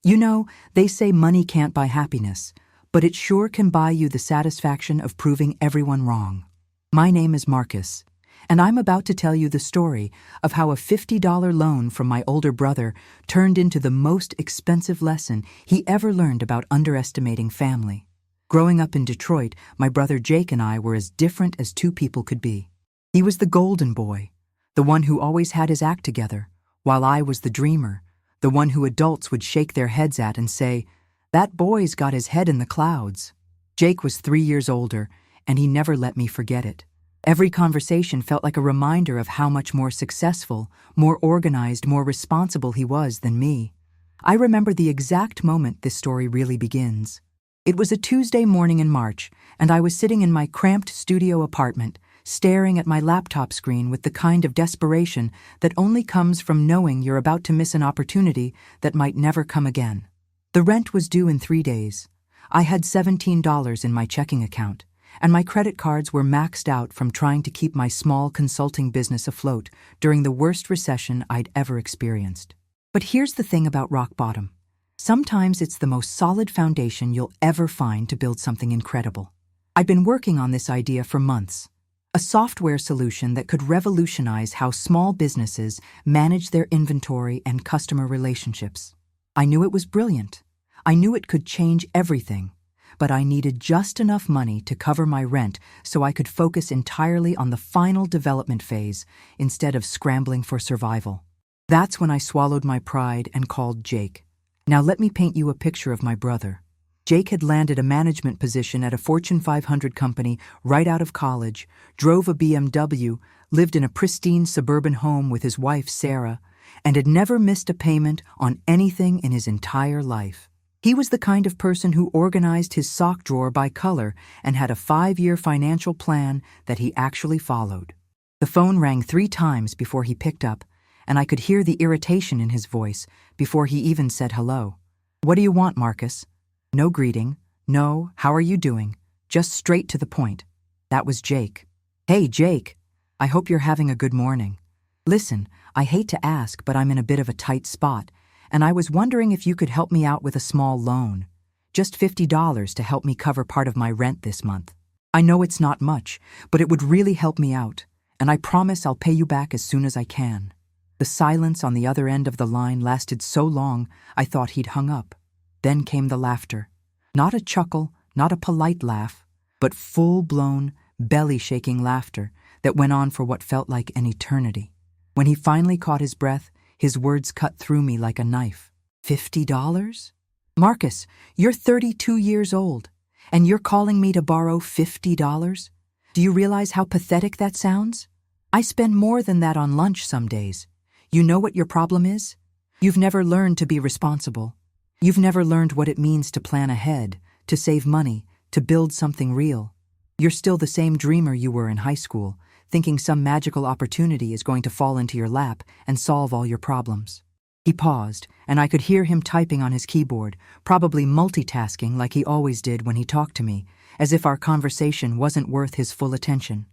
You know, they say money can't buy happiness, but it sure can buy you the satisfaction of proving everyone wrong. My name is Marcus, and I'm about to tell you the story of how a $50 loan from my older brother turned into the most expensive lesson he ever learned about underestimating family. Growing up in Detroit, my brother Jake and I were as different as two people could be. He was the golden boy, the one who always had his act together, while I was the dreamer, the one who adults would shake their heads at and say, "That boy's got his head in the clouds." Jake was 3 years older, and he never let me forget it. Every conversation felt like a reminder of how much more successful, more organized, more responsible he was than me. I remember the exact moment this story really begins. It was a Tuesday morning in March, and I was sitting in my cramped studio apartment, staring at my laptop screen with the kind of desperation that only comes from knowing you're about to miss an opportunity that might never come again. The rent was due in 3 days. I had $17 in my checking account, and my credit cards were maxed out from trying to keep my small consulting business afloat during the worst recession I'd ever experienced. But here's the thing about rock bottom. Sometimes it's the most solid foundation you'll ever find to build something incredible. I'd been working on this idea for months. A software solution that could revolutionize how small businesses manage their inventory and customer relationships. I knew it was brilliant. I knew it could change everything, but I needed just enough money to cover my rent so I could focus entirely on the final development phase instead of scrambling for survival. That's when I swallowed my pride and called Jake. Now let me paint you a picture of my brother. Jake had landed a management position at a Fortune 500 company right out of college, drove a BMW, lived in a pristine suburban home with his wife Sarah, and had never missed a payment on anything in his entire life. He was the kind of person who organized his sock drawer by color and had a 5-year financial plan that he actually followed. The phone rang 3 times before he picked up, and I could hear the irritation in his voice before he even said hello. "What do you want, Marcus?" No greeting, no, "How are you doing?" Just straight to the point. That was Jake. "Hey, Jake, I hope you're having a good morning. Listen, I hate to ask, but I'm in a bit of a tight spot, and I was wondering if you could help me out with a small loan. Just $50 to help me cover part of my rent this month. I know it's not much, but it would really help me out, and I promise I'll pay you back as soon as I can." The silence on the other end of the line lasted so long I thought he'd hung up. Then came the laughter. Not a chuckle, not a polite laugh, but full-blown, belly-shaking laughter that went on for what felt like an eternity. When he finally caught his breath, his words cut through me like a knife. $50? Marcus, you're 32 years old, and you're calling me to borrow $50? Do you realize how pathetic that sounds? I spend more than that on lunch some days. You know what your problem is? You've never learned to be responsible. You've never learned what it means to plan ahead, to save money, to build something real. You're still the same dreamer you were in high school, thinking some magical opportunity is going to fall into your lap and solve all your problems. He paused, and I could hear him typing on his keyboard, probably multitasking like he always did when he talked to me, as if our conversation wasn't worth his full attention.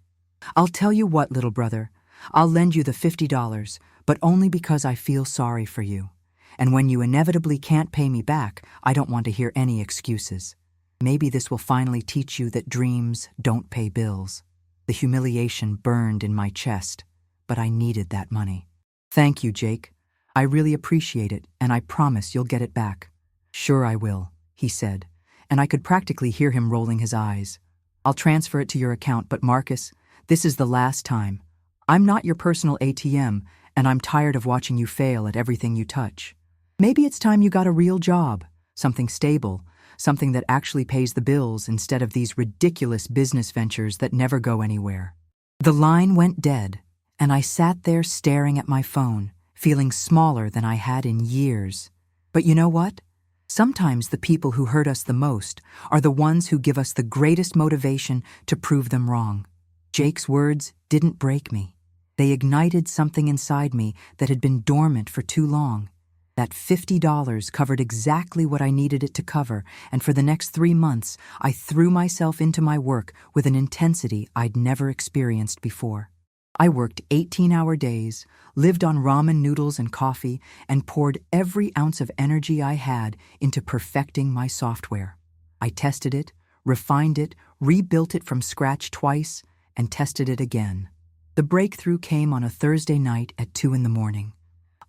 "I'll tell you what, little brother, I'll lend you the $50, but only because I feel sorry for you. And when you inevitably can't pay me back, I don't want to hear any excuses. Maybe this will finally teach you that dreams don't pay bills." The humiliation burned in my chest, but I needed that money. "Thank you, Jake. I really appreciate it, and I promise you'll get it back." "Sure I will," he said, and I could practically hear him rolling his eyes. "I'll transfer it to your account, but Marcus, this is the last time. I'm not your personal ATM, and I'm tired of watching you fail at everything you touch. Maybe it's time you got a real job, something stable, something that actually pays the bills instead of these ridiculous business ventures that never go anywhere." The line went dead, and I sat there staring at my phone, feeling smaller than I had in years. But you know what? Sometimes the people who hurt us the most are the ones who give us the greatest motivation to prove them wrong. Jake's words didn't break me. They ignited something inside me that had been dormant for too long. That $50 covered exactly what I needed it to cover, and for the next 3 months, I threw myself into my work with an intensity I'd never experienced before. I worked 18-hour days, lived on ramen noodles and coffee, and poured every ounce of energy I had into perfecting my software. I tested it, refined it, rebuilt it from scratch twice, and tested it again. The breakthrough came on a Thursday night at 2 in the morning.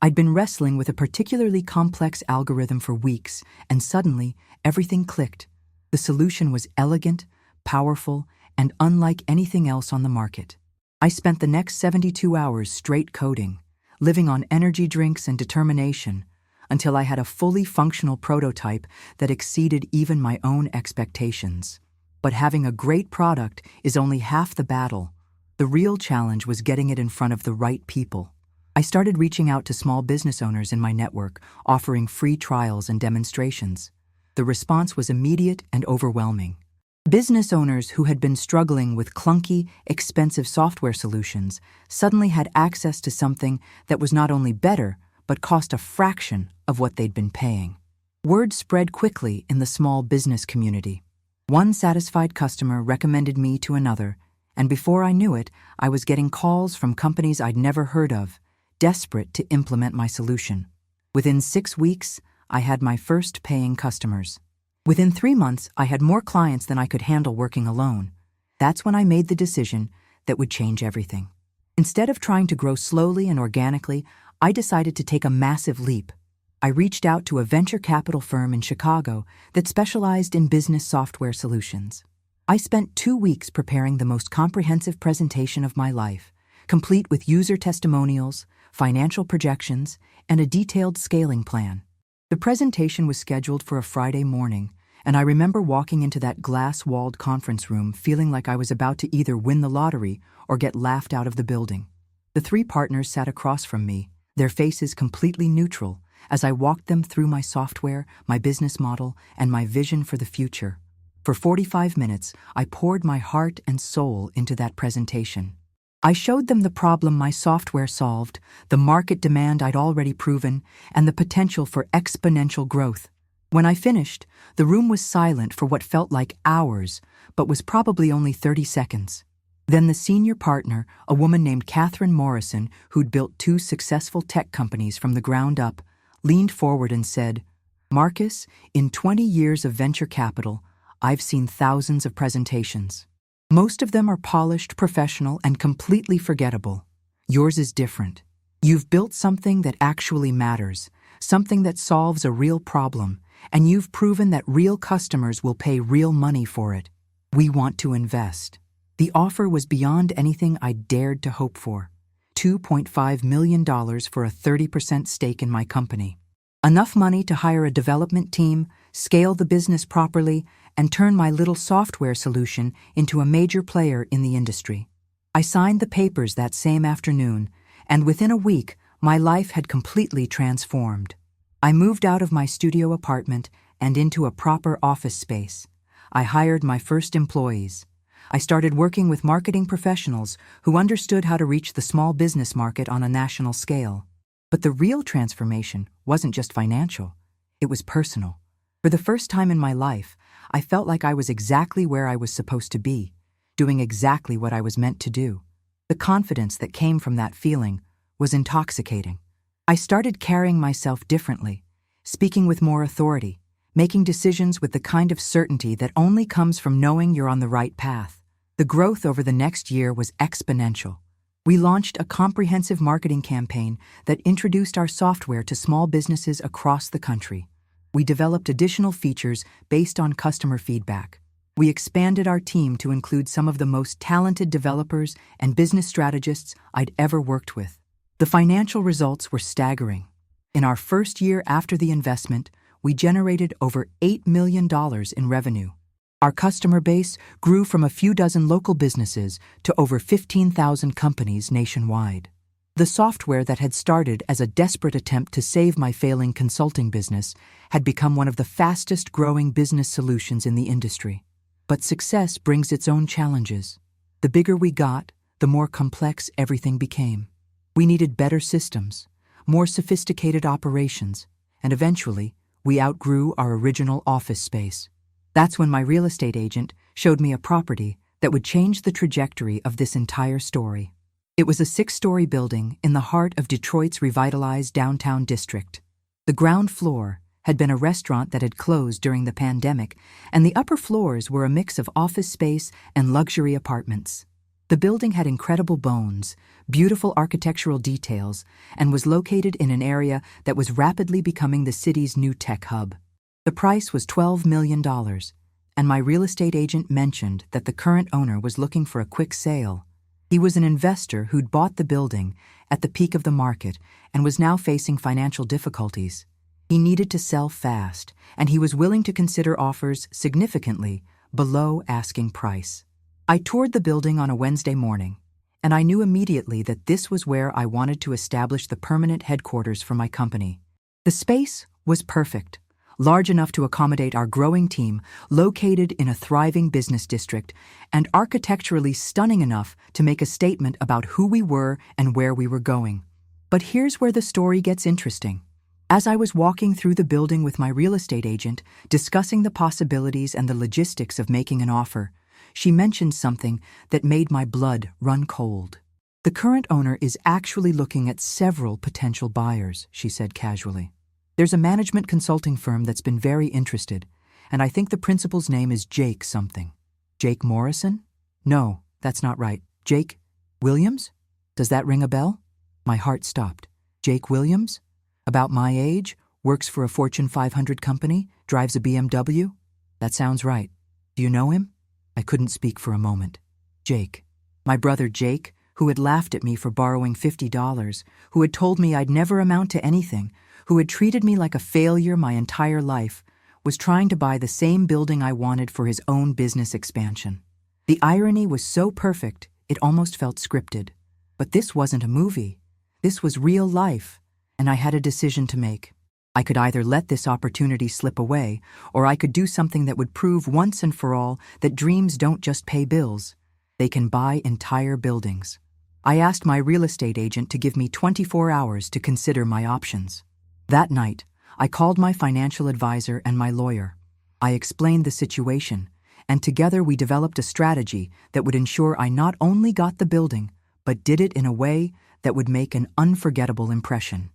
I'd been wrestling with a particularly complex algorithm for weeks, and suddenly, everything clicked. The solution was elegant, powerful, and unlike anything else on the market. I spent the next 72 hours straight coding, living on energy drinks and determination, until I had a fully functional prototype that exceeded even my own expectations. But having a great product is only half the battle. The real challenge was getting it in front of the right people. I started reaching out to small business owners in my network, offering free trials and demonstrations. The response was immediate and overwhelming. Business owners who had been struggling with clunky, expensive software solutions suddenly had access to something that was not only better, but cost a fraction of what they'd been paying. Word spread quickly in the small business community. One satisfied customer recommended me to another, and before I knew it, I was getting calls from companies I'd never heard of, desperate to implement my solution. Within 6 weeks, I had my first paying customers. Within 3 months, I had more clients than I could handle working alone. That's when I made the decision that would change everything. Instead of trying to grow slowly and organically, I decided to take a massive leap. I reached out to a venture capital firm in Chicago that specialized in business software solutions. I spent 2 weeks preparing the most comprehensive presentation of my life, complete with user testimonials, financial projections, and a detailed scaling plan. The presentation was scheduled for a Friday morning, and I remember walking into that glass-walled conference room feeling like I was about to either win the lottery or get laughed out of the building. The 3 partners sat across from me, their faces completely neutral, as I walked them through my software, my business model, and my vision for the future. For 45 minutes, I poured my heart and soul into that presentation. I showed them the problem my software solved, the market demand I'd already proven, and the potential for exponential growth. When I finished, the room was silent for what felt like hours, but was probably only 30 seconds. Then the senior partner, a woman named Catherine Morrison, who'd built 2 successful tech companies from the ground up, leaned forward and said, "Marcus, in 20 years of venture capital, I've seen thousands of presentations. Most of them are polished, professional, and completely forgettable. Yours is different. You've built something that actually matters, something that solves a real problem, and you've proven that real customers will pay real money for it. We want to invest." The offer was beyond anything I dared to hope for. $2.5 million for a 30% stake in my company. Enough money to hire a development team, scale the business properly, and turn my little software solution into a major player in the industry. I signed the papers that same afternoon, and within a week, my life had completely transformed. I moved out of my studio apartment and into a proper office space. I hired my first employees. I started working with marketing professionals who understood how to reach the small business market on a national scale. But the real transformation wasn't just financial. It was personal. For the first time in my life, I felt like I was exactly where I was supposed to be, doing exactly what I was meant to do. The confidence that came from that feeling was intoxicating. I started carrying myself differently, speaking with more authority, making decisions with the kind of certainty that only comes from knowing you're on the right path. The growth over the next year was exponential. We launched a comprehensive marketing campaign that introduced our software to small businesses across the country. We developed additional features based on customer feedback. We expanded our team to include some of the most talented developers and business strategists I'd ever worked with. The financial results were staggering. In our first year after the investment, we generated over $8 million in revenue. Our customer base grew from a few dozen local businesses to over 15,000 companies nationwide. The software that had started as a desperate attempt to save my failing consulting business had become one of the fastest-growing business solutions in the industry. But success brings its own challenges. The bigger we got, the more complex everything became. We needed better systems, more sophisticated operations, and eventually, we outgrew our original office space. That's when my real estate agent showed me a property that would change the trajectory of this entire story. It was a 6-story building in the heart of Detroit's revitalized downtown district. The ground floor had been a restaurant that had closed during the pandemic, and the upper floors were a mix of office space and luxury apartments. The building had incredible bones, beautiful architectural details, and was located in an area that was rapidly becoming the city's new tech hub. The price was $12 million, and my real estate agent mentioned that the current owner was looking for a quick sale. He was an investor who'd bought the building at the peak of the market and was now facing financial difficulties. He needed to sell fast, and he was willing to consider offers significantly below asking price. I toured the building on a Wednesday morning, and I knew immediately that this was where I wanted to establish the permanent headquarters for my company. The space was perfect, large enough to accommodate our growing team, located in a thriving business district, and architecturally stunning enough to make a statement about who we were and where we were going. But here's where the story gets interesting. As I was walking through the building with my real estate agent, discussing the possibilities and the logistics of making an offer, she mentioned something that made my blood run cold. "The current owner is actually looking at several potential buyers," she said casually. "There's a management consulting firm that's been very interested, and I think the principal's name is Jake something." "Jake Morrison?" "No, that's not right. Jake Williams? Does that ring a bell?" My heart stopped. "Jake Williams? About my age, works for a Fortune 500 company, drives a BMW? That sounds right. Do you know him?" I couldn't speak for a moment. Jake. My brother Jake, who had laughed at me for borrowing $50, who had told me I'd never amount to anything, who had treated me like a failure my entire life, was trying to buy the same building I wanted for his own business expansion. The irony was so perfect, it almost felt scripted. But this wasn't a movie. This was real life. And I had a decision to make. I could either let this opportunity slip away, or I could do something that would prove once and for all that dreams don't just pay bills. They can buy entire buildings. I asked my real estate agent to give me 24 hours to consider my options. That night, I called my financial advisor and my lawyer. I explained the situation, and together we developed a strategy that would ensure I not only got the building, but did it in a way that would make an unforgettable impression.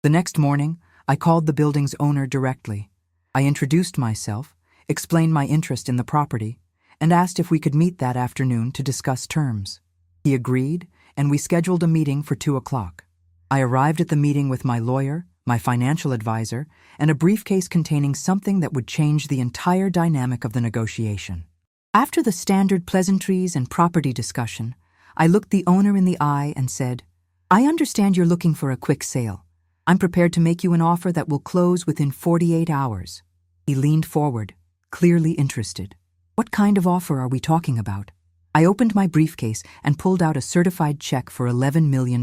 The next morning, I called the building's owner directly. I introduced myself, explained my interest in the property, and asked if we could meet that afternoon to discuss terms. He agreed, and we scheduled a meeting for 2 o'clock. I arrived at the meeting with my lawyer, my financial advisor, and a briefcase containing something that would change the entire dynamic of the negotiation. After the standard pleasantries and property discussion, I looked the owner in the eye and said, "I understand you're looking for a quick sale. I'm prepared to make you an offer that will close within 48 hours. He leaned forward, clearly interested. "What kind of offer are we talking about?" I opened my briefcase and pulled out a certified check for $11 million.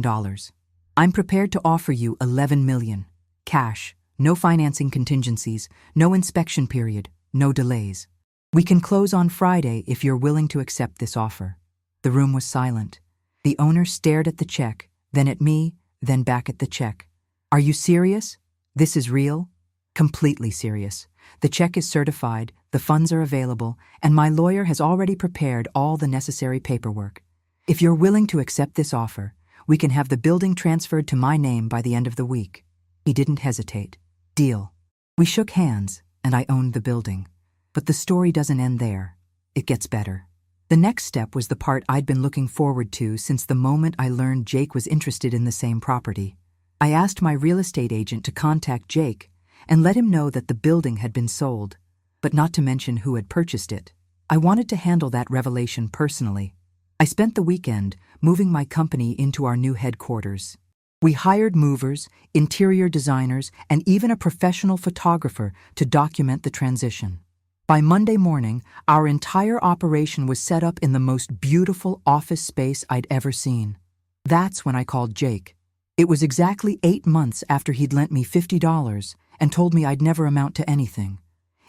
"I'm prepared to offer you $11 million. Cash, no financing contingencies, no inspection period, no delays. We can close on Friday if you're willing to accept this offer." The room was silent. The owner stared at the check, then at me, then back at the check. "Are you serious? This is real?" "Completely serious. The check is certified, the funds are available, and my lawyer has already prepared all the necessary paperwork. If you're willing to accept this offer, we can have the building transferred to my name by the end of the week." He didn't hesitate. "Deal." We shook hands, and I owned the building. But the story doesn't end there. It gets better. The next step was the part I'd been looking forward to since the moment I learned Jake was interested in the same property. I asked my real estate agent to contact Jake and let him know that the building had been sold, but not to mention who had purchased it. I wanted to handle that revelation personally. I spent the weekend moving my company into our new headquarters. We hired movers, interior designers, and even a professional photographer to document the transition. By Monday morning, our entire operation was set up in the most beautiful office space I'd ever seen. That's when I called Jake. It was exactly 8 months after he'd lent me $50 and told me I'd never amount to anything.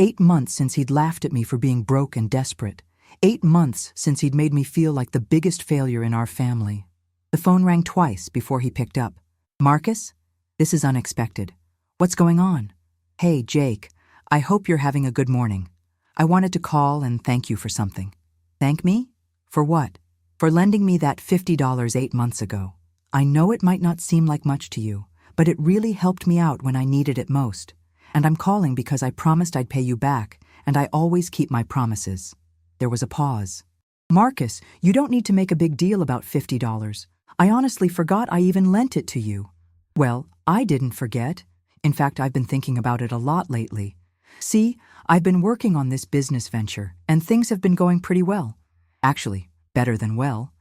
8 months since he'd laughed at me for being broke and desperate. 8 months since he'd made me feel like the biggest failure in our family. The phone rang twice before he picked up. "Marcus? This is unexpected. What's going on?" "Hey, Jake, I hope you're having a good morning. I wanted to call and thank you for something." "Thank me? For what?" for lending me that $50 8 months ago. I know it might not seem like much to you, but it really helped me out when I needed it most. And I'm calling because I promised I'd pay you back, and I always keep my promises." There was a pause. "Marcus, you don't need to make a big deal about $50. I honestly forgot I even lent it to you." "Well, I didn't forget. In fact, I've been thinking about it a lot lately. See, I've been working on this business venture, and things have been going pretty well. Actually, better than well.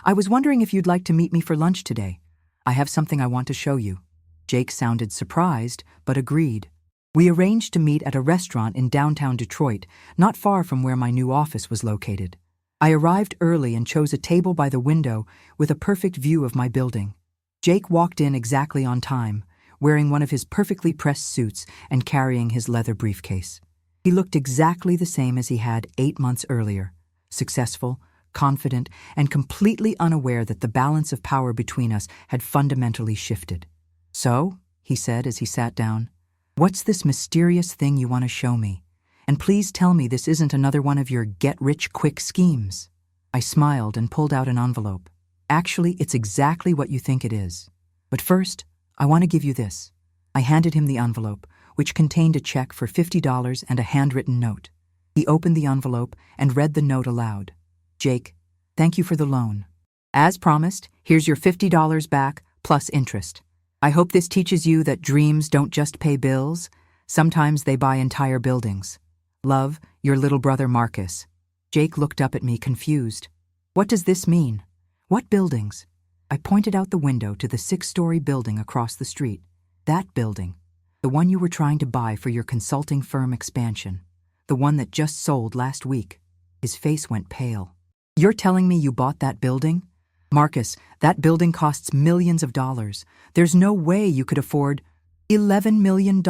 I was wondering if you'd like to meet me for lunch today. I have something I want to show you." Jake sounded surprised, but agreed. We arranged to meet at a restaurant in downtown Detroit, not far from where my new office was located. I arrived early and chose a table by the window with a perfect view of my building. Jake walked in exactly on time, wearing one of his perfectly pressed suits and carrying his leather briefcase. He looked exactly the same as he had 8 months earlier, successful, confident, and completely unaware that the balance of power between us had fundamentally shifted. "So," he said as he sat down, "what's this mysterious thing you want to show me? And please tell me this isn't another one of your get-rich-quick schemes." I smiled and pulled out an envelope. "Actually, it's exactly what you think it is. But first, I want to give you this." I handed him the envelope, which contained a check for $50 and a handwritten note. He opened the envelope and read the note aloud. "Jake, thank you for the loan. As promised, here's your $50 back, plus interest. I hope this teaches you that dreams don't just pay bills. Sometimes they buy entire buildings. Love, your little brother Marcus." Jake looked up at me confused. "What does this mean? What buildings?" I pointed out the window to the 6-story building across the street. "That building. The one you were trying to buy for your consulting firm expansion. The one that just sold last week." His face went pale. "You're telling me you bought that building? Marcus, that building costs millions of dollars. There's no way you could afford—" $11 million,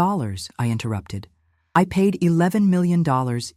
I interrupted. "I paid $11 million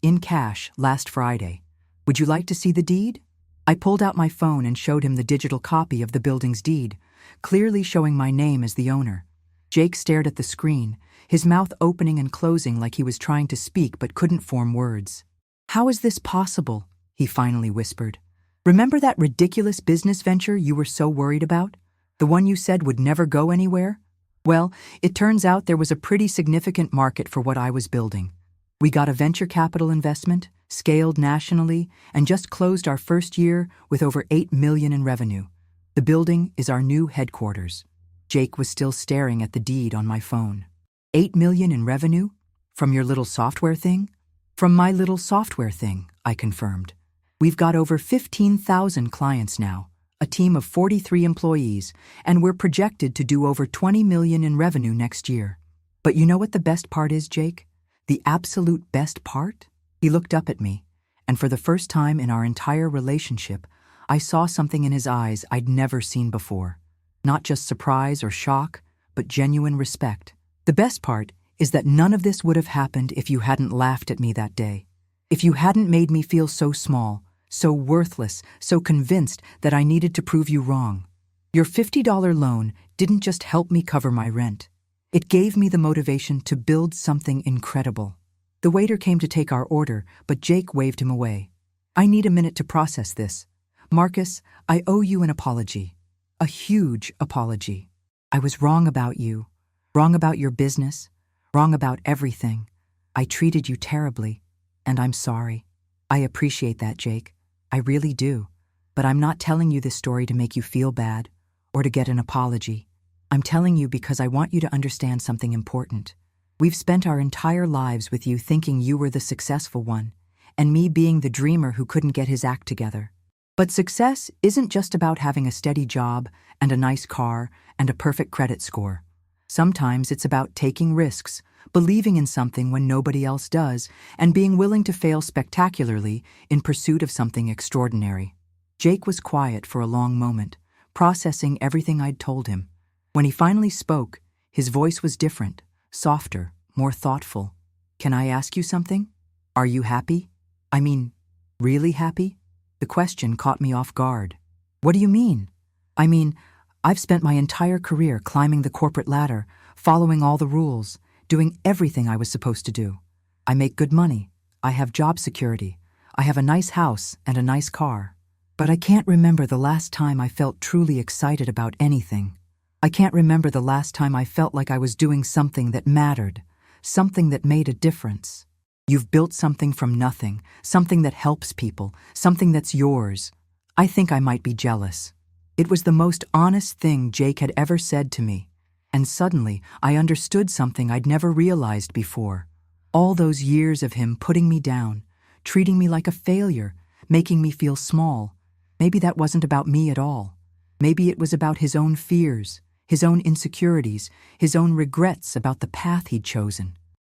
in cash last Friday. Would you like to see the deed?" I pulled out my phone and showed him the digital copy of the building's deed, clearly showing my name as the owner. Jake stared at the screen, his mouth opening and closing like he was trying to speak but couldn't form words. "How is this possible?" he finally whispered. "Remember that ridiculous business venture you were so worried about? The one you said would never go anywhere? Well, it turns out there was a pretty significant market for what I was building. We got a venture capital investment, scaled nationally, and just closed our first year with over $8 million in revenue. The building is our new headquarters." Jake was still staring at the deed on my phone. $8 million in revenue? From your little software thing?" "From my little software thing," I confirmed. "We've got over 15,000 clients now, a team of 43 employees, and we're projected to do over $20 million in revenue next year. But you know what the best part is, Jake? The absolute best part?" He looked up at me, and for the first time in our entire relationship, I saw something in his eyes I'd never seen before. Not just surprise or shock, but genuine respect. "The best part is that none of this would have happened if you hadn't laughed at me that day. If you hadn't made me feel so small, so worthless, so convinced that I needed to prove you wrong. Your $50 loan didn't just help me cover my rent. It gave me the motivation to build something incredible." The waiter came to take our order, but Jake waved him away. "I need a minute to process this. Marcus, I owe you an apology. A huge apology. I was wrong about you, wrong about your business, wrong about everything. I treated you terribly, and I'm sorry. I appreciate that, Jake. I really do. But I'm not telling you this story to make you feel bad or to get an apology. I'm telling you because I want you to understand something important. We've spent our entire lives with you thinking you were the successful one, and me being the dreamer who couldn't get his act together. But success isn't just about having a steady job and a nice car and a perfect credit score. Sometimes it's about taking risks, believing in something when nobody else does, and being willing to fail spectacularly in pursuit of something extraordinary." Jake was quiet for a long moment, processing everything I'd told him. When he finally spoke, his voice was different, softer, more thoughtful. "Can I ask you something? Are you happy? I mean, really happy?" The question caught me off guard. "What do you mean?" "I mean, I've spent my entire career climbing the corporate ladder, following all the rules, doing everything I was supposed to do. I make good money. I have job security. I have a nice house and a nice car. But I can't remember the last time I felt truly excited about anything. I can't remember the last time I felt like I was doing something that mattered, something that made a difference. You've built something from nothing, something that helps people, something that's yours. I think I might be jealous. It was the most honest thing Jake had ever said to me, and suddenly I understood something I'd never realized before. All those years of him putting me down, treating me like a failure, making me feel small. Maybe that wasn't about me at all. Maybe it was about his own fears, his own insecurities, his own regrets about the path he'd chosen.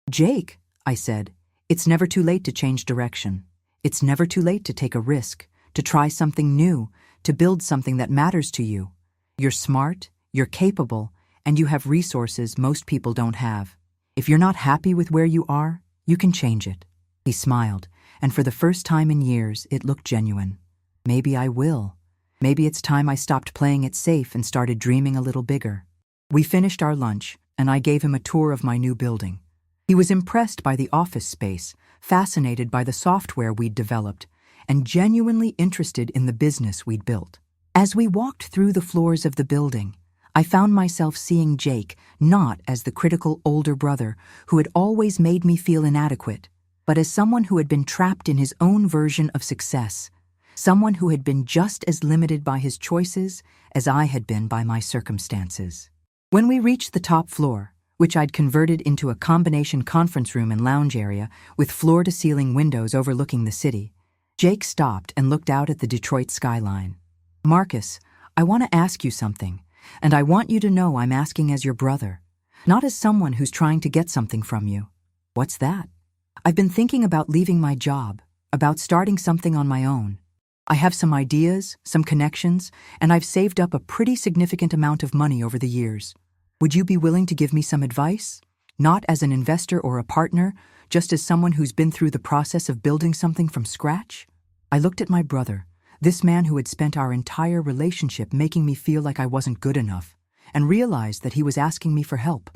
"Jake," I said, "it's never too late to change direction. It's never too late to take a risk, to try something new, to build something that matters to you. You're smart, you're capable, and you have resources most people don't have. If you're not happy with where you are, you can change it." He smiled, and for the first time in years, it looked genuine. Maybe I will. Maybe it's time I stopped playing it safe and started dreaming a little bigger. We finished our lunch, and I gave him a tour of my new building. He was impressed by the office space, fascinated by the software we'd developed, and genuinely interested in the business we'd built. As we walked through the floors of the building, I found myself seeing Jake not as the critical older brother who had always made me feel inadequate, but as someone who had been trapped in his own version of success, someone who had been just as limited by his choices as I had been by my circumstances. When we reached the top floor, which I'd converted into a combination conference room and lounge area with floor-to-ceiling windows overlooking the city, Jake stopped and looked out at the Detroit skyline. "Marcus, I want to ask you something, and I want you to know I'm asking as your brother, not as someone who's trying to get something from you." "What's that?" "I've been thinking about leaving my job, about starting something on my own. I have some ideas, some connections, and I've saved up a pretty significant amount of money over the years. Would you be willing to give me some advice? Not as an investor or a partner, just as someone who's been through the process of building something from scratch?" I looked at my brother, this man who had spent our entire relationship making me feel like I wasn't good enough, and realized that he was asking me for help.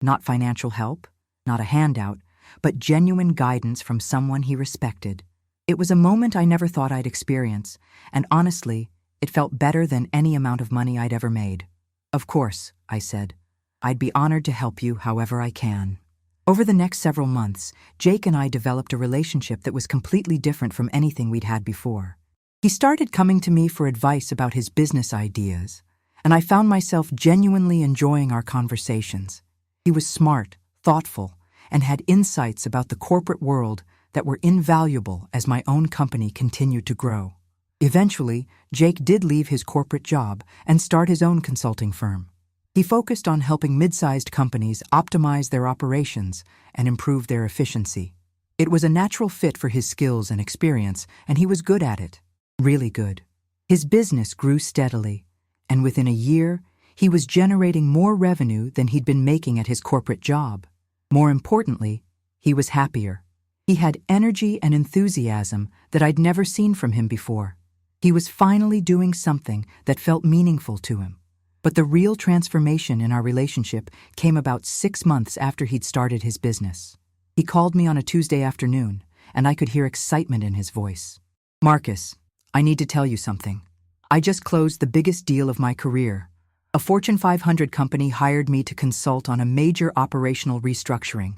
Not financial help, not a handout, but genuine guidance from someone he respected. It was a moment I never thought I'd experience, and honestly, it felt better than any amount of money I'd ever made. "Of course," I said. "I'd be honored to help you however I can." Over the next several months, Jake and I developed a relationship that was completely different from anything we'd had before. He started coming to me for advice about his business ideas, and I found myself genuinely enjoying our conversations. He was smart, thoughtful, and had insights about the corporate world that were invaluable as my own company continued to grow. Eventually, Jake did leave his corporate job and start his own consulting firm. He focused on helping mid-sized companies optimize their operations and improve their efficiency. It was a natural fit for his skills and experience, and he was good at it. Really good. His business grew steadily, and within a year, he was generating more revenue than he'd been making at his corporate job. More importantly, he was happier. He had energy and enthusiasm that I'd never seen from him before. He was finally doing something that felt meaningful to him. But the real transformation in our relationship came about 6 months after he'd started his business. He called me on a Tuesday afternoon, and I could hear excitement in his voice. "Marcus, I need to tell you something. I just closed the biggest deal of my career. A Fortune 500 company hired me to consult on a major operational restructuring.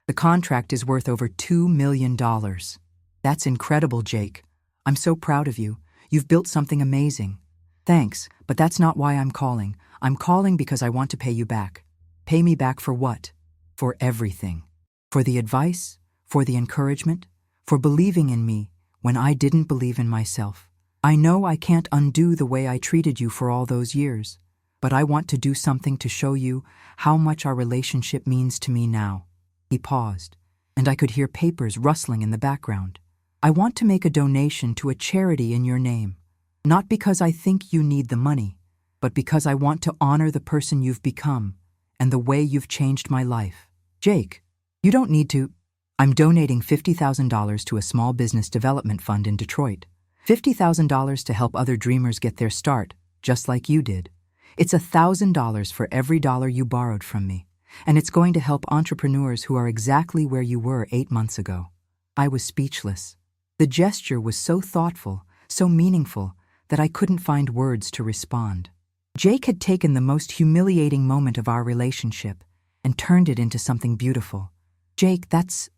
The contract is worth over $2 million. That's incredible, Jake. I'm so proud of you. You've built something amazing. Thanks, but that's not why I'm calling. I'm calling because I want to pay you back. Pay me back for what? For everything. For the advice, for the encouragement, for believing in me when I didn't believe in myself. I know I can't undo the way I treated you for all those years, but I want to do something to show you how much our relationship means to me now." He paused, and I could hear papers rustling in the background. "I want to make a donation to a charity in your name, not because I think you need the money, but because I want to honor the person you've become and the way you've changed my life. Jake, you don't need to. I'm donating $50,000 to a small business development fund in Detroit. $50,000 to help other dreamers get their start, just like you did. It's $1,000 for every dollar you borrowed from me, and it's going to help entrepreneurs who are exactly where you were 8 months ago." I was speechless. The gesture was so thoughtful, so meaningful, that I couldn't find words to respond. Jake had taken the most humiliating moment of our relationship and turned it into something beautiful. Jake, that's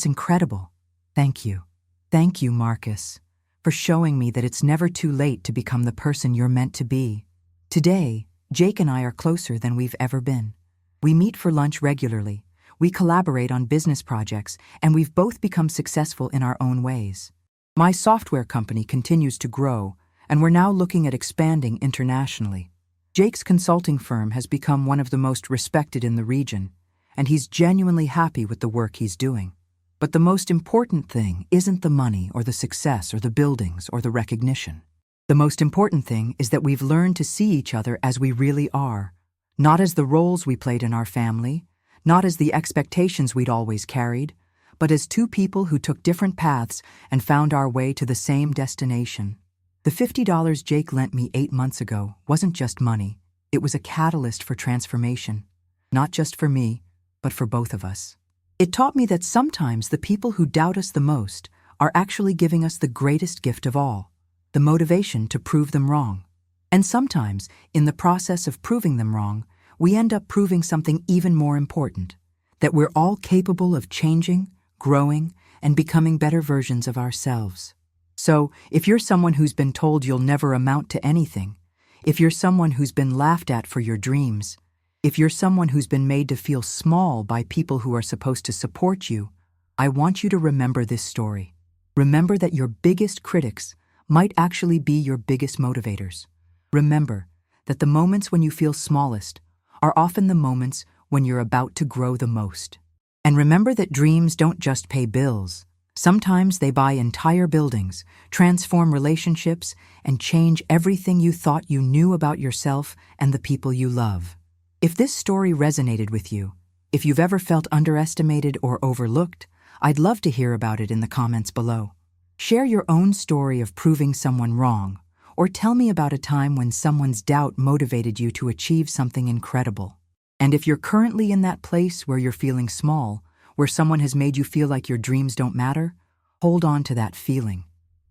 incredible. Thank you. Thank you, Marcus, for showing me that it's never too late to become the person you're meant to be. Today, Jake and I are closer than we've ever been. We meet for lunch regularly, we collaborate on business projects, and we've both become successful in our own ways. My software company continues to grow, and we're now looking at expanding internationally. Jake's consulting firm has become one of the most respected in the region, and he's genuinely happy with the work he's doing. But the most important thing isn't the money or the success or the buildings or the recognition. The most important thing is that we've learned to see each other as we really are, not as the roles we played in our family, not as the expectations we'd always carried, but as two people who took different paths and found our way to the same destination. The $50 Jake lent me 8 months ago wasn't just money, it was a catalyst for transformation. Not just for me, but for both of us. It taught me that sometimes the people who doubt us the most are actually giving us the greatest gift of all, the motivation to prove them wrong. And sometimes, in the process of proving them wrong, we end up proving something even more important, that we're all capable of changing, growing, and becoming better versions of ourselves. So, if you're someone who's been told you'll never amount to anything, if you're someone who's been laughed at for your dreams, if you're someone who's been made to feel small by people who are supposed to support you, I want you to remember this story. Remember that your biggest critics might actually be your biggest motivators. Remember that the moments when you feel smallest are often the moments when you're about to grow the most. And remember that dreams don't just pay bills. Sometimes they buy entire buildings, transform relationships, and change everything you thought you knew about yourself and the people you love. If this story resonated with you, if you've ever felt underestimated or overlooked, I'd love to hear about it in the comments below. Share your own story of proving someone wrong, or tell me about a time when someone's doubt motivated you to achieve something incredible. And if you're currently in that place where you're feeling small, where someone has made you feel like your dreams don't matter, hold on to that feeling.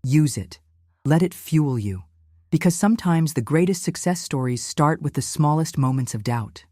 Use it. Let it fuel you. Because sometimes the greatest success stories start with the smallest moments of doubt.